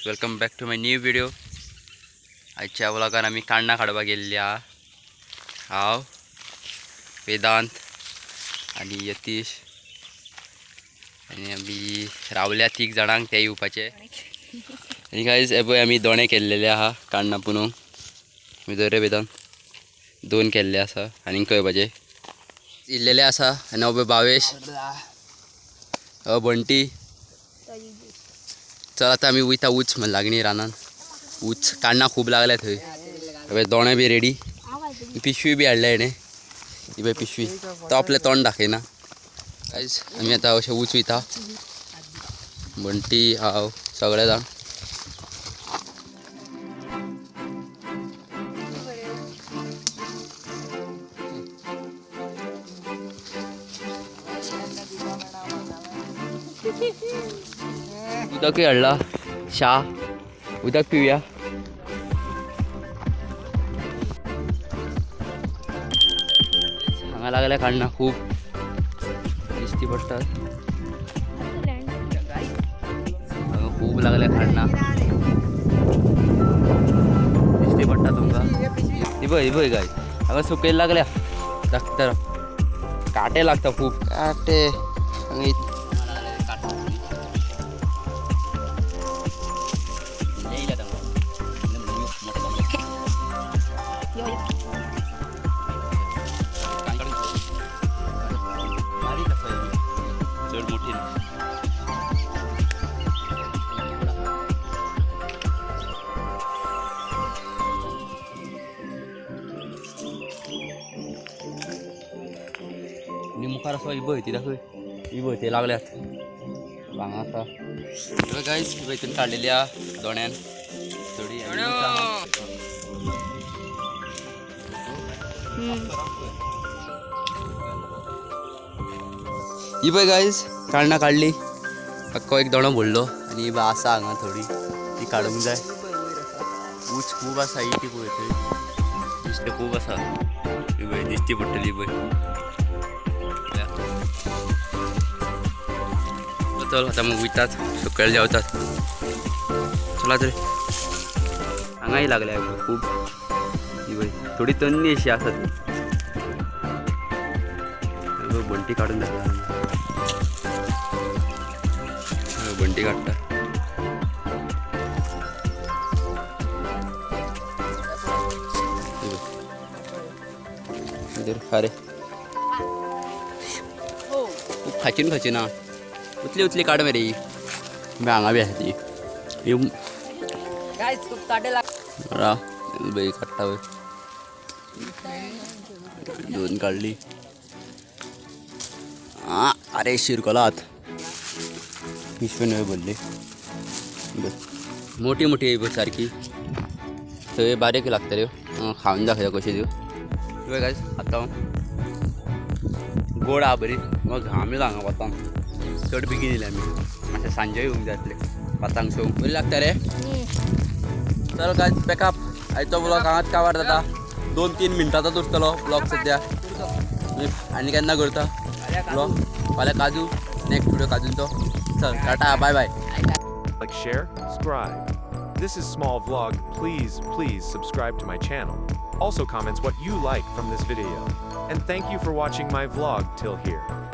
Welcome back to my new video. आजच्या व्लॉगान आम्ही काण्णां काडपाक गेल्ले हांव, वेदांत आणि यतीश आणि आम्ही रावल्या 3 जाणांक ते येवपाचे. आणि गायज हे पळय आमी दोणे केल्लेले आहा काण्णां पुनूंक. मी रे वेदांत 2 केल्ले आसा आनी खंय इल्लेले आसा. आनी हो पळय भावेश, हो बंटी. चल आता आम्ही वयता उच म्हण लागणी रानान. उच काण्णां खूब लागल्या थंय. हवे दोणे बी रेडी, पिशवी बी हाडल्या हेणे. ही पळय पिशवी. तो आपलें तोंड दाखयना. गायज आमी आतां अशें उच वयता. बंटी, हांव, सगळे जाण. उदकय हाडला, च्या, उदक पिवया. हांगा लागल्या काण्णां खूब दिश्टी पडटात. हांगा खूब लागल्या काण्णां दिश्टी पडटा तुमकां. ही पळय गाय, हांगा सुकयला लागल्या. धाकटर काटे लागता खूब काटे. मुखार असो इबय ती दाखय. इबय ते लागल्यात भांगा आसा. गायज इबयतून काडलेली आहा दोण्यान थोडी. ही पळय गायज काण्णां काडली. अक्को एक दोणो भरलो आनी इबा आसा हांगा थोडी, ती काडूंक जाय. उच खूब आसा. ही ती पळय थंय दिश्टी खूब आसा. इबय दिश्टी पडटली इबय. चल आता मग वयतात, सकयल जेवतात. चला तरी. हांगाय लागल्या खूब. इबय थोडी तन्नी अशी आसा ती. बंटी काढून दाखला. बंटी काढता. अरे खूप खाची ना. उतली काढ मरे. मी हांगा बी आसा ती. बाई काडटा पळय. 2 काडली. अरे शिरकलात. पिशवी नवी भरली. मोठी आहे सारखी. थंय बारीक लागतल्यो. खावन दाखया कशी त्यो. पळय गायज आतां गोड आहा बरी. मग घाम येयलो हांगा वतान. चड बेगीन येयले आमी. मातशें सांजे येवंक जाय आसलें वतांक सो. बरी लागता रे. चल गायज पॅकअप. आयचो ब्लॉग हांगाच काबार जाता. 2-3 मिनटांचोच उरतलो ब्लॉग सद्या. आनी केन्ना करता ब्लॉग. फाल्यां काजू नेक्स्ट व्हिडिओ काजूंचो. चल tata bye bye. Like, share, subscribe. This is small vlog. Please subscribe to my channel. Also comments what you like from this video. And thank you for watching my vlog till here.